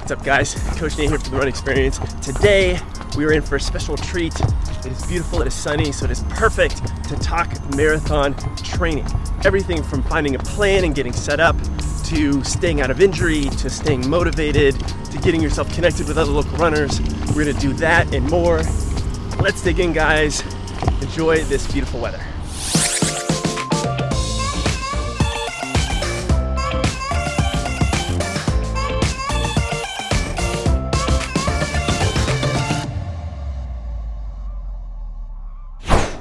What's up guys? Coach Nate here for the Run Experience. Today we are in for a special treat. It is beautiful, it is sunny, so it is perfect to talk marathon training. Everything from finding a plan and getting set up, to staying out of injury, to staying motivated, to getting yourself connected with other local runners. We're gonna do that and more. Let's dig in guys. Enjoy this beautiful weather.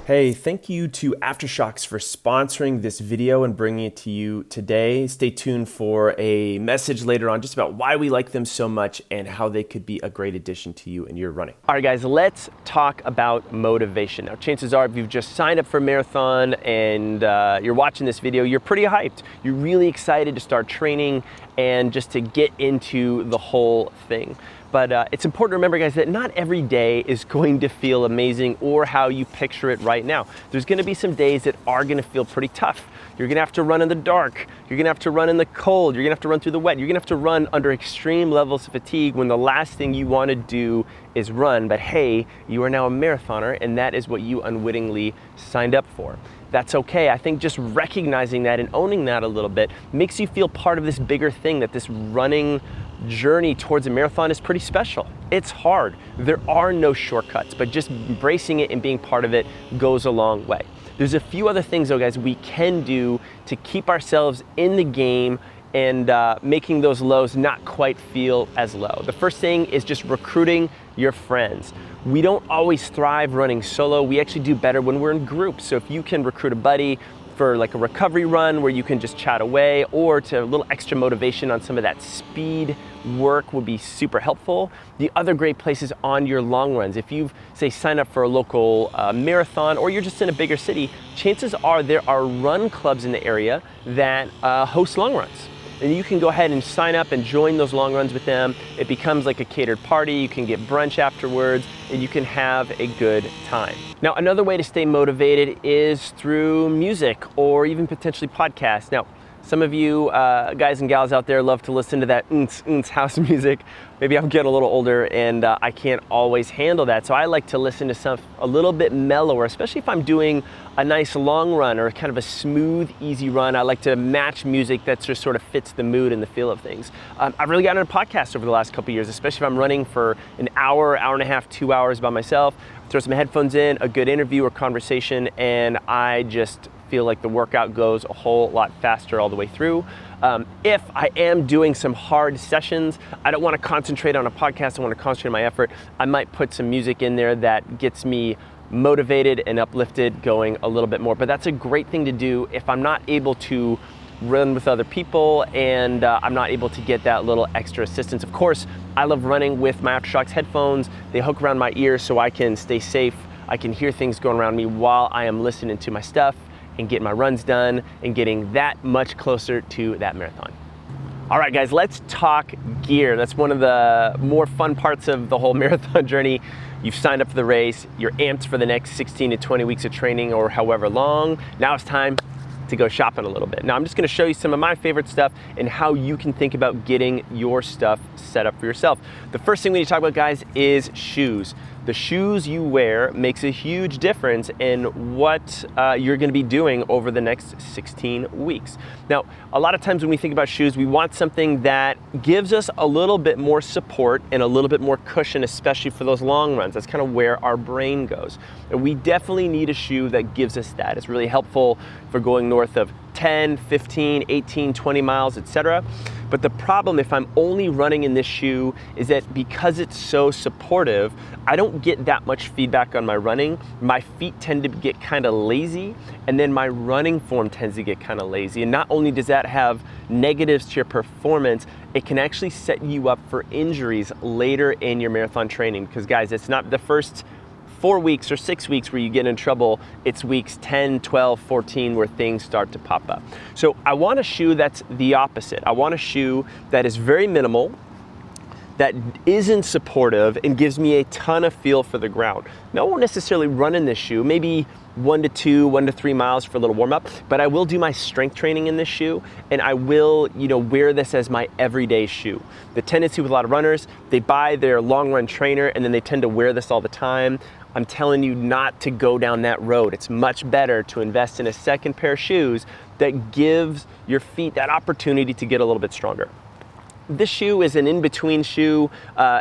Hey, thank you to Aftershokz for sponsoring this video and bringing it to you today. Stay tuned for a message later on just about why we like them so much and how they could be a great addition to you in your running. All right, guys, let's talk about motivation. Now, chances are if you've just signed up for a marathon and you're watching this video, you're pretty hyped. You're really excited to start training and just to get into the whole thing. But it's important to remember, guys, that not every day is going to feel amazing or how you picture it right now. There's gonna be some days that are gonna feel pretty tough. You're gonna have to run in the dark. You're gonna have to run in the cold. You're gonna have to run through the wet. You're gonna have to run under extreme levels of fatigue when the last thing you wanna do is run. But hey, you are now a marathoner and that is what you unwittingly signed up for. That's okay. I think just recognizing that and owning that a little bit makes you feel part of this bigger thing, that this running journey towards a marathon is pretty special. It's hard. There are no shortcuts, but just embracing it and being part of it goes a long way. There's a few other things though, guys, we can do to keep ourselves in the game and making those lows not quite feel as low. The first thing is just recruiting your friends. We don't always thrive running solo. We actually do better when we're in groups. So if you can recruit a buddy for like a recovery run where you can just chat away, or to a little extra motivation on some of that speed work would be super helpful. The other great place is on your long runs. If you've, say, signed up for a local marathon, or you're just in a bigger city, chances are there are run clubs in the area that host long runs. And you can go ahead and sign up and join those long runs with them. It becomes like a catered party. You can get brunch afterwards and you can have a good time. Now, another way to stay motivated is through music or even potentially podcasts. Now, some of you guys and gals out there love to listen to that house music. Maybe I'm getting a little older and I can't always handle that. So I like to listen to stuff a little bit mellower, especially if I'm doing a nice long run or kind of a smooth, easy run. I like to match music that just sort of fits the mood and the feel of things. I've really gotten into podcasts over the last couple of years, especially if I'm running for an hour, hour and a half, 2 hours by myself. Throw some headphones in, a good interview or conversation, and I just feel like the workout goes a whole lot faster all the way through. If I am doing some hard sessions, I don't want to concentrate on a podcast, I want to concentrate on my effort, I might put some music in there that gets me motivated and uplifted going a little bit more. But that's a great thing to do if I'm not able to run with other people and I'm not able to get that little extra assistance. Of course, I love running with my Aftershokz headphones. They hook around my ears so I can stay safe. I can hear things going around me while I am listening to my stuff and getting my runs done and getting that much closer to that marathon. All right, guys, let's talk gear. That's one of the more fun parts of the whole marathon journey. You've signed up for the race, you're amped for the next 16 to 20 weeks of training or however long. Now it's time to go shopping a little bit. Now I'm just gonna show you some of my favorite stuff and how you can think about getting your stuff set up for yourself. The first thing we need to talk about, guys, is shoes. The shoes you wear makes a huge difference in what you're gonna be doing over the next 16 weeks. Now, a lot of times when we think about shoes, we want something that gives us a little bit more support and a little bit more cushion, especially for those long runs. That's kind of where our brain goes. And we definitely need a shoe that gives us that. It's really helpful for going north of 10, 15, 18, 20 miles, etc. But the problem if I'm only running in this shoe is that because it's so supportive, I don't get that much feedback on my running. My feet tend to get kind of lazy, and then my running form tends to get kind of lazy. And not only does that have negatives to your performance, it can actually set you up for injuries later in your marathon training. Because guys, it's not the first 4 weeks or 6 weeks where you get in trouble. It's weeks 10, 12, 14 where things start to pop up. So I want a shoe that's the opposite. I want a shoe that is very minimal, that isn't supportive and gives me a ton of feel for the ground. Now, I won't necessarily run in this shoe. Maybe 1 to 3 miles for a little warm up, but I will do my strength training in this shoe, and I will, wear this as my everyday shoe. The tendency with a lot of runners, they buy their long run trainer and then they tend to wear this all the time. I'm telling you not to go down that road. It's much better to invest in a second pair of shoes that gives your feet that opportunity to get a little bit stronger. This shoe is an in-between shoe.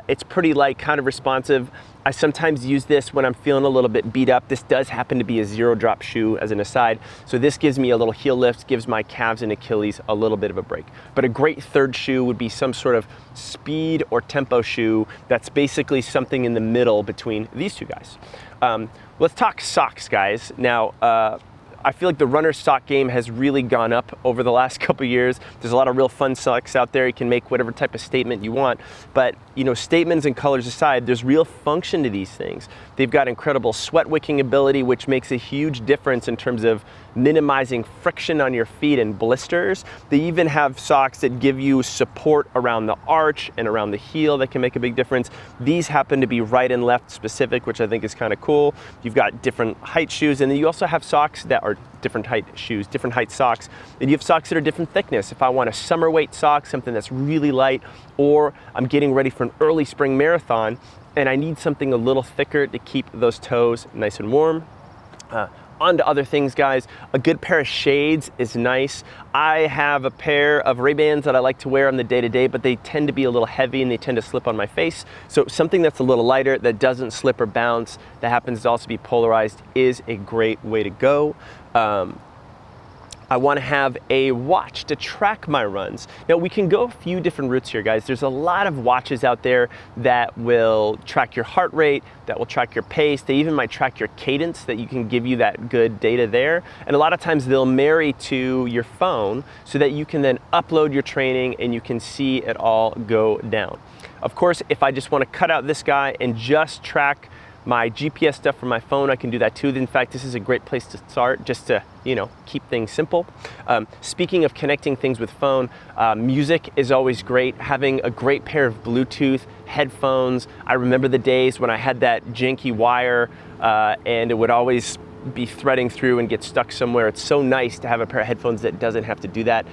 It's pretty light, kind of responsive. I sometimes use this when I'm feeling a little bit beat up. This does happen to be a zero drop shoe as an aside. So this gives me a little heel lift, gives my calves and Achilles a little bit of a break. But a great third shoe would be some sort of speed or tempo shoe that's basically something in the middle between these two guys. Let's talk socks, guys. Now, I feel like the runner sock game has really gone up over the last couple years. There's a lot of real fun socks out there. You can make whatever type of statement you want, but statements and colors aside, there's real function to these things. They've got incredible sweat wicking ability, which makes a huge difference in terms of minimizing friction on your feet and blisters. They even have socks that give you support around the arch and around the heel that can make a big difference. These happen to be right and left specific, which I think is kind of cool. You've got different height shoes, and then you also have socks that are different height shoes, different height socks, and you have socks that are different thickness. If I want a summer weight sock, something that's really light, or I'm getting ready for an early spring marathon and I need something a little thicker to keep those toes nice and warm. On to other things, guys. A good pair of shades is nice. I have a pair of Ray-Bans that I like to wear on the day-to-day, but they tend to be a little heavy and they tend to slip on my face. So something that's a little lighter, that doesn't slip or bounce, that happens to also be polarized, is a great way to go. I want to have a watch to track my runs. Now, we can go a few different routes here, guys. There's a lot of watches out there that will track your heart rate, that will track your pace. They even might track your cadence, that you can give you that good data there. And a lot of times they'll marry to your phone so that you can then upload your training and you can see it all go down. Of course, if I just want to cut out this guy and just track my GPS stuff from my phone, I can do that too. In fact, this is a great place to start, just to keep things simple. Speaking of connecting things with phone, music is always great. Having a great pair of Bluetooth headphones. I remember the days when I had that janky wire and it would always be threading through and get stuck somewhere. It's so nice to have a pair of headphones that doesn't have to do that.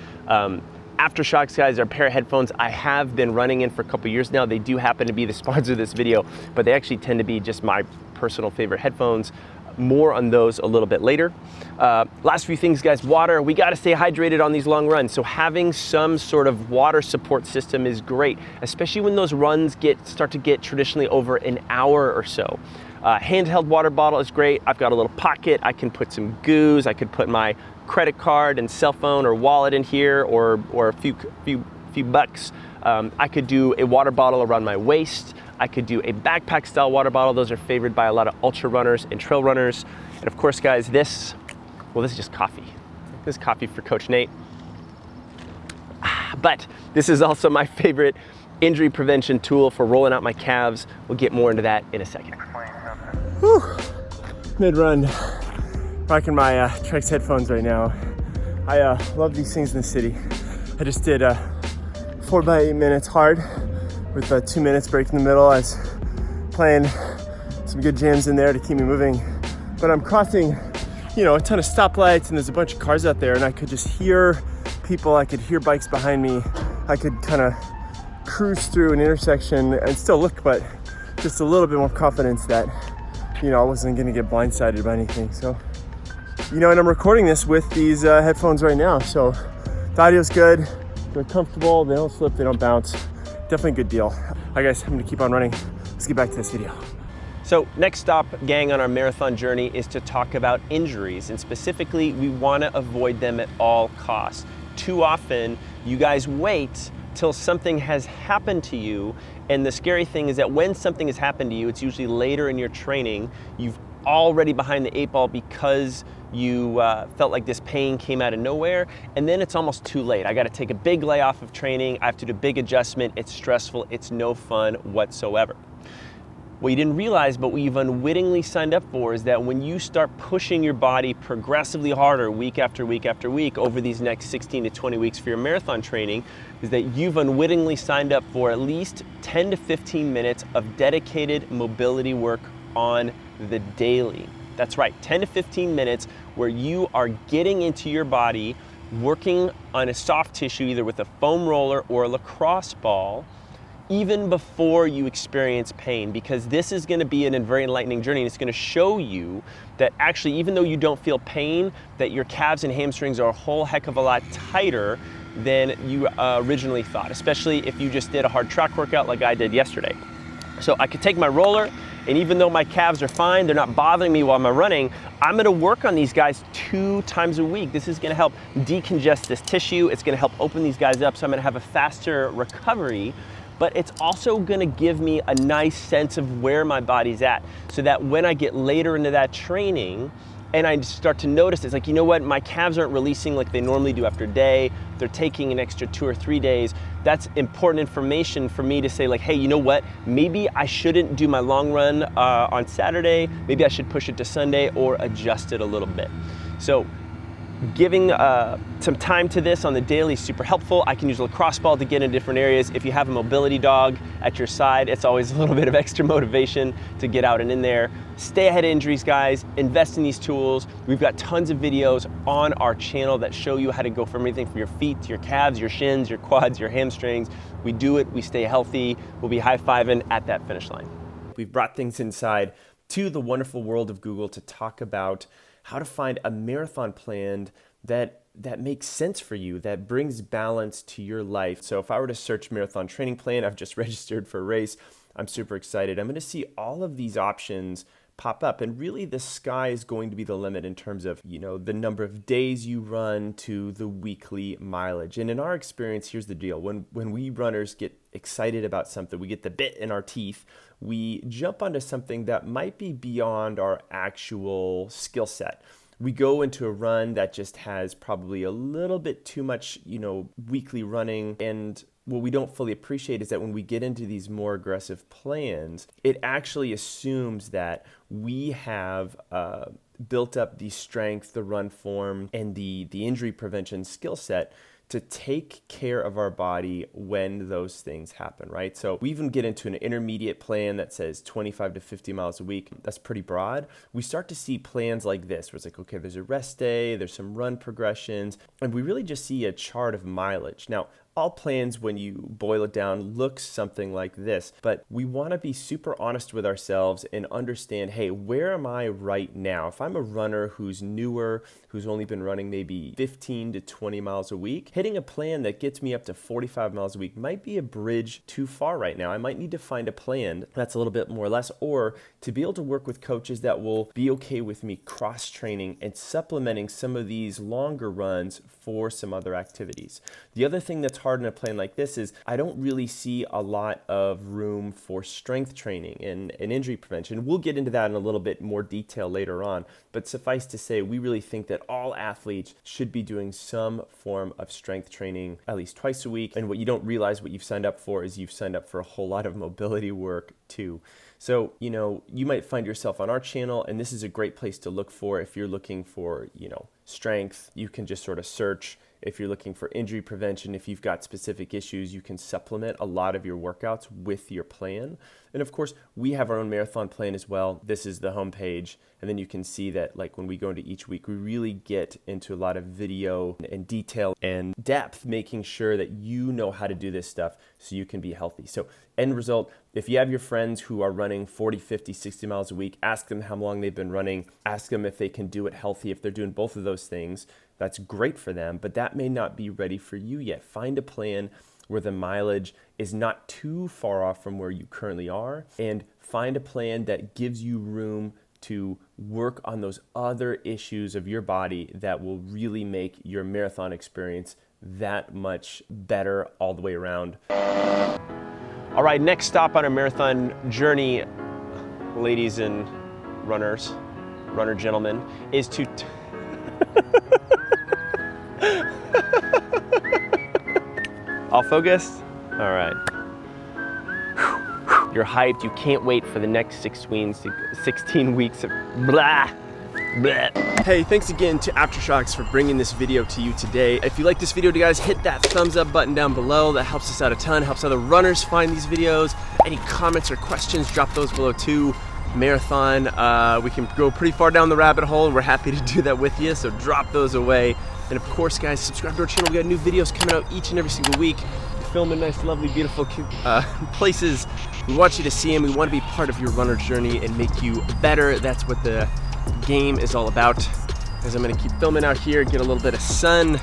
Aftershokz, guys, are a pair of headphones I have been running in for a couple years now. They do happen to be the sponsor of this video, but they actually tend to be just my personal favorite headphones. More on those a little bit later. Last few things, guys. Water. We got to stay hydrated on these long runs, so having some sort of water support system is great, especially when those runs start to get traditionally over an hour or so. Handheld water bottle is great. I've got a little pocket. I can put some goos. I could put my credit card and cell phone or wallet in here, or a few bucks. I could do a water bottle around my waist. I could do a backpack style water bottle. Those are favored by a lot of ultra runners and trail runners. And of course, guys, this is just coffee. This is coffee for Coach Nate. But this is also my favorite injury prevention tool for rolling out my calves. We'll get more into that in a second. Whew. Mid-run, rocking my Trex headphones right now. I love these things in the city. I just did 4 by 8 minutes hard with a 2 minutes break in the middle. I was playing some good jams in there to keep me moving. But I'm crossing, a ton of stoplights, and there's a bunch of cars out there, and I could just hear people. I could hear bikes behind me. I could kind of cruise through an intersection and still look, but just a little bit more confidence that, I wasn't gonna get blindsided by anything. So, and I'm recording this with these headphones right now. So the audio's good, they're comfortable, they don't slip, they don't bounce. Definitely a good deal. All right, guys, I'm gonna keep on running. Let's get back to this video. So next stop, gang, on our marathon journey is to talk about injuries, and specifically, we wanna avoid them at all costs. Too often, you guys wait till something has happened to you, and the scary thing is that when something has happened to you, it's usually later in your training, you've already behind the 8 ball because you felt like this pain came out of nowhere, and then it's almost too late. I gotta take a big layoff of training, I have to do a big adjustment, it's stressful, it's no fun whatsoever. What you didn't realize, but what you've unwittingly signed up for, is that when you start pushing your body progressively harder week after week after week over these next 16 to 20 weeks for your marathon training, is that you've unwittingly signed up for at least 10 to 15 minutes of dedicated mobility work on the daily. That's right, 10 to 15 minutes where you are getting into your body, working on a soft tissue, either with a foam roller or a lacrosse ball, even before you experience pain, because this is gonna be a very enlightening journey, and it's gonna show you that actually, even though you don't feel pain, that your calves and hamstrings are a whole heck of a lot tighter than you originally thought, especially if you just did a hard track workout like I did yesterday. So I could take my roller, and even though my calves are fine, they're not bothering me while I'm running, I'm gonna work on these guys 2 times a week. This is gonna help decongest this tissue. It's gonna help open these guys up, so I'm gonna have a faster recovery, but it's also gonna give me a nice sense of where my body's at, so that when I get later into that training, and I start to notice, it's like, you know what, my calves aren't releasing like they normally do after a day, they're taking an extra 2 or 3 days. That's important information for me to say, like, hey, you know what, maybe I shouldn't do my long run on Saturday, maybe I should push it to Sunday or adjust it a little bit. So giving some time to this on the daily is super helpful. I can use a lacrosse ball to get in different areas. If you have a mobility dog at your side, it's always a little bit of extra motivation to get out and in there. Stay ahead of injuries, guys. Invest in these tools. We've got tons of videos on our channel that show you how to go from everything from your feet to your calves, your shins, your quads, your hamstrings. We do it, we stay healthy. We'll be high-fiving at that finish line. We've brought things inside to the wonderful world of Google to talk about how to find a marathon plan that makes sense for you, that brings balance to your life. So if I were to search marathon training plan, I've just registered for a race, I'm super excited. I'm gonna see all of these options pop up, and really the sky is going to be the limit in terms of, you know, the number of days you run to the weekly mileage. And in our experience, here's the deal. When we runners get excited about something, we get the bit in our teeth, we jump onto something that might be beyond our actual skill set. We go into a run that just has probably a little bit too much, you know, weekly running, and what we don't fully appreciate is that when we get into these more aggressive plans, it actually assumes that we have built up the strength, the run form, and the injury prevention skill set to take care of our body when those things happen, right? So we even get into an intermediate plan that says 25 to 50 miles a week. That's pretty broad. We start to see plans like this, where it's like, okay, there's a rest day, there's some run progressions, and we really just see a chart of mileage. Now, all plans, when you boil it down, look something like this, but we want to be super honest with ourselves and understand, hey, where am I right now? If I'm a runner who's newer, who's only been running maybe 15 to 20 miles a week, hitting a plan that gets me up to 45 miles a week might be a bridge too far right now. I might need to find a plan that's a little bit more or less, or to be able to work with coaches that will be okay with me cross-training and supplementing some of these longer runs for some other activities. The other thing that's hard in a plan like this is I don't really see a lot of room for strength training and injury prevention. We'll get into that in a little bit more detail later on, but suffice to say, we really think that all athletes should be doing some form of strength training at least twice a week. And what you don't realize, what you've signed up for, is you've signed up for a whole lot of mobility work too. So, you know, you might find yourself on our channel, and this is a great place to look for if you're looking for, you know, strength. You can just sort of search. If you're looking for injury prevention, if you've got specific issues, you can supplement a lot of your workouts with your plan. And of course, we have our own marathon plan as well. This is the homepage. And then you can see that, like, when we go into each week, we really get into a lot of video and detail and depth, making sure that you know how to do this stuff so you can be healthy. So end result, if you have your friends who are running 40, 50, 60 miles a week, ask them how long they've been running, ask them if they can do it healthy. If they're doing both of those things, that's great for them, but that may not be ready for you yet. Find a plan where the mileage is not too far off from where you currently are, and find a plan that gives you room to work on those other issues of your body that will really make your marathon experience that much better all the way around. All right, next stop on our marathon journey, ladies and runners, runner gentlemen, is to all focused? All right. You're hyped. You can't wait for the next 16 weeks of blah, blah. Hey, thanks again to Aftershokz for bringing this video to you today. If you like this video, guys, hit that thumbs up button down below. That helps us out a ton, helps other runners find these videos. Any comments or questions, drop those below too. marathon. We can go pretty far down the rabbit hole, and we're happy to do that with you, so drop those away. And of course, guys, subscribe to our channel. We got new videos coming out each and every single week. We're filming nice, lovely, beautiful places. We want you to see them. We want to be part of your runner journey and make you better. That's what the game is all about. As I'm going to keep filming out here, get a little bit of sun,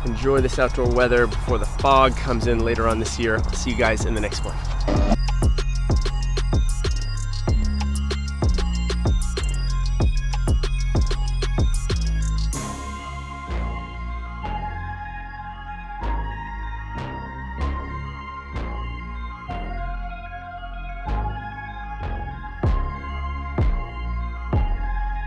enjoy this outdoor weather before the fog comes in later on this year. I'll see you guys in the next one.